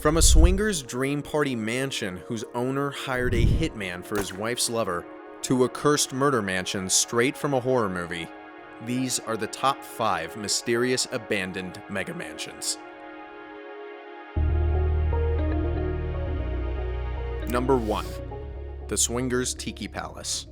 From a swinger's dream party mansion whose owner hired a hitman for his wife's lover, to a cursed murder mansion straight from a horror movie, these are the top 5 mysterious abandoned mega mansions. Number 1. The Swingers Tiki Palace.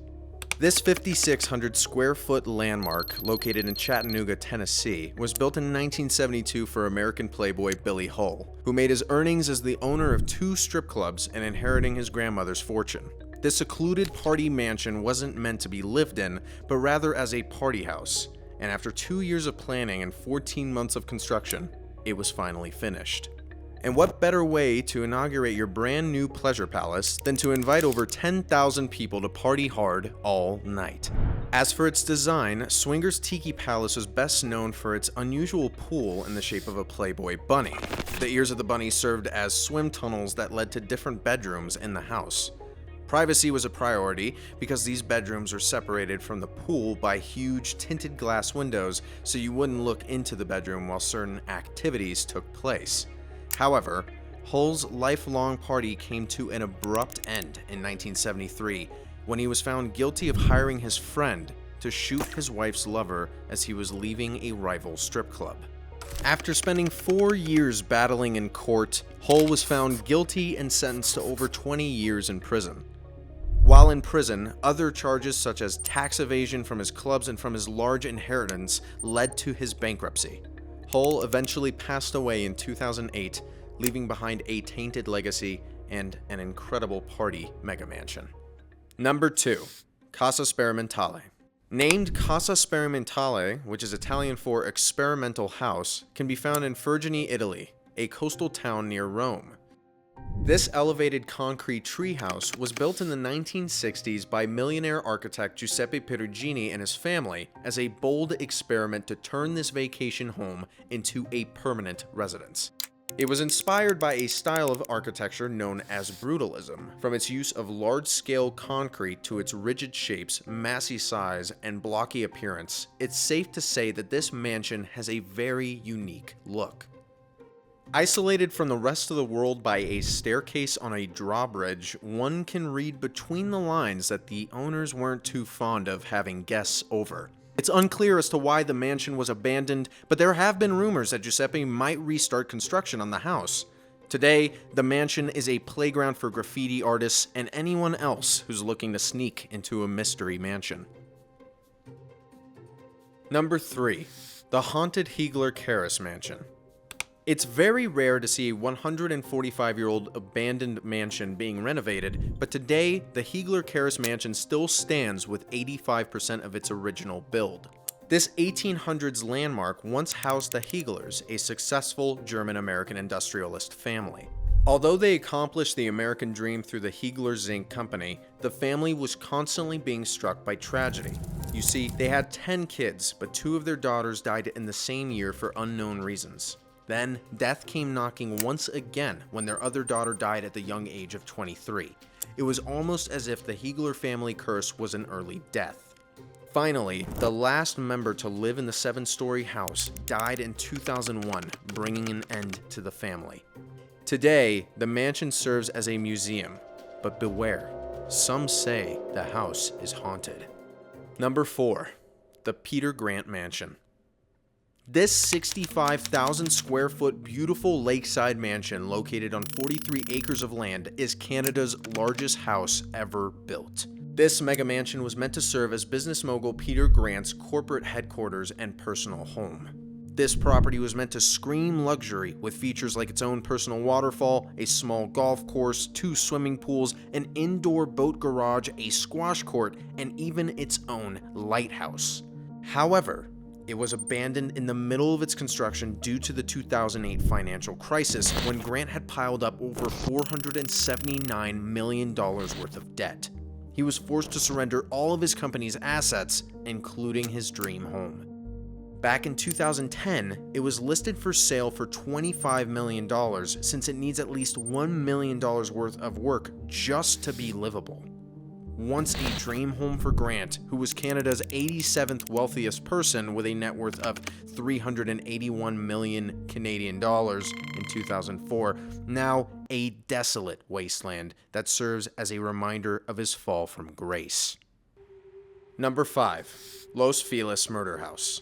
This 5,600 square foot landmark, located in Chattanooga, Tennessee, was built in 1972 for American playboy Billy Hull, who made his earnings as the owner of 2 strip clubs and inheriting his grandmother's fortune. This secluded party mansion wasn't meant to be lived in, but rather as a party house, and after 2 years of planning and 14 months of construction, it was finally finished. And what better way to inaugurate your brand new pleasure palace than to invite over 10,000 people to party hard all night? As for its design, Swingers Tiki Palace is best known for its unusual pool in the shape of a Playboy bunny. The ears of the bunny served as swim tunnels that led to different bedrooms in the house. Privacy was a priority because these bedrooms were separated from the pool by huge tinted glass windows, so you wouldn't look into the bedroom while certain activities took place. However, Hull's lifelong party came to an abrupt end in 1973 when he was found guilty of hiring his friend to shoot his wife's lover as he was leaving a rival strip club. After spending 4 years battling in court, Hull was found guilty and sentenced to over 20 years in prison. While in prison, other charges such as tax evasion from his clubs and from his large inheritance led to his bankruptcy. Hull eventually passed away in 2008, leaving behind a tainted legacy and an incredible party mega mansion. Number 2. Casa Sperimentale. Named Casa Sperimentale, which is Italian for experimental house, can be found in Fergine, Italy, a coastal town near Rome. This elevated concrete treehouse was built in the 1960s by millionaire architect Giuseppe Perugini and his family as a bold experiment to turn this vacation home into a permanent residence. It was inspired by a style of architecture known as brutalism. From its use of large-scale concrete to its rigid shapes, massy size, and blocky appearance, it's safe to say that this mansion has a very unique look. Isolated from the rest of the world by a staircase on a drawbridge, one can read between the lines that the owners weren't too fond of having guests over. It's unclear as to why the mansion was abandoned, but there have been rumors that Giuseppe might restart construction on the house. Today, the mansion is a playground for graffiti artists and anyone else who's looking to sneak into a mystery mansion. Number 3. The haunted Heagler Charis mansion. It's very rare to see a 145-year-old abandoned mansion being renovated, but today, the Heagler Charis mansion still stands with 85% of its original build. This 1800s landmark once housed the Heaglers, a successful German-American industrialist family. Although they accomplished the American dream through the Heagler Zinc Company, the family was constantly being struck by tragedy. You see, they had 10 kids, but 2 of their daughters died in the same year for unknown reasons. Then, death came knocking once again when their other daughter died at the young age of 23. It was almost as if the Heagler family curse was an early death. Finally, the last member to live in the 7-story house died in 2001, bringing an end to the family. Today, the mansion serves as a museum, but beware, some say the house is haunted. Number 4. The Peter Grant Mansion. This 65,000 square foot beautiful lakeside mansion located on 43 acres of land is Canada's largest house ever built. This mega mansion was meant to serve as business mogul Peter Grant's corporate headquarters and personal home. This property was meant to scream luxury with features like its own personal waterfall, a small golf course, 2 swimming pools, an indoor boat garage, a squash court, and even its own lighthouse. However, it was abandoned in the middle of its construction due to the 2008 financial crisis when Grant had piled up over $479 million worth of debt. He was forced to surrender all of his company's assets, including his dream home. Back in 2010, it was listed for sale for $25 million since it needs at least $1 million worth of work just to be livable. once a dream home for Grant, who was Canada's 87th wealthiest person with a net worth of 381 million Canadian dollars in 2004, now a desolate wasteland that serves as a reminder of his fall from grace. Number 5. Los Feliz Murder House.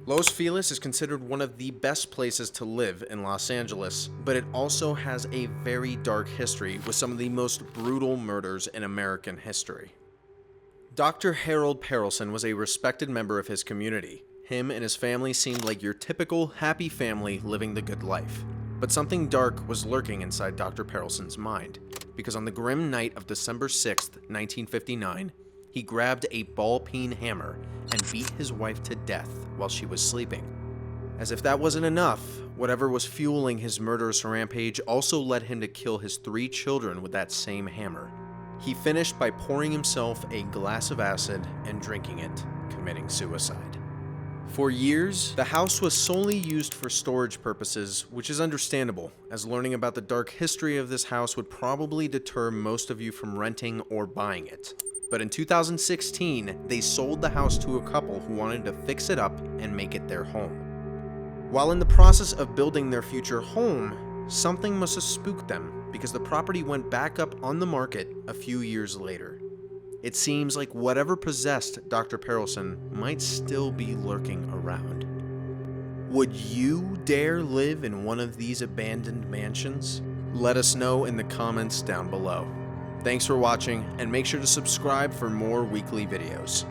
Los Feliz is considered one of the best places to live in Los Angeles, but it also has a very dark history with some of the most brutal murders in American history. Dr. Harold Perelson was a respected member of his community. Him and his family seemed like your typical happy family living the good life. But something dark was lurking inside Dr. Perelson's mind, because on the grim night of December 6th, 1959, he grabbed a ball-peen hammer and beat his wife to death while she was sleeping. As if that wasn't enough, whatever was fueling his murderous rampage also led him to kill his 3 children with that same hammer. He finished by pouring himself a glass of acid and drinking it, committing suicide. For years, the house was solely used for storage purposes, which is understandable, as learning about the dark history of this house would probably deter most of you from renting or buying it. But in 2016, they sold the house to a couple who wanted to fix it up and make it their home. While in the process of building their future home, something must have spooked them, because the property went back up on the market a few years later. It seems like whatever possessed Dr. Perelson might still be lurking around. Would you dare live in one of these abandoned mansions? Let us know in the comments down below. Thanks for watching, and make sure to subscribe for more weekly videos.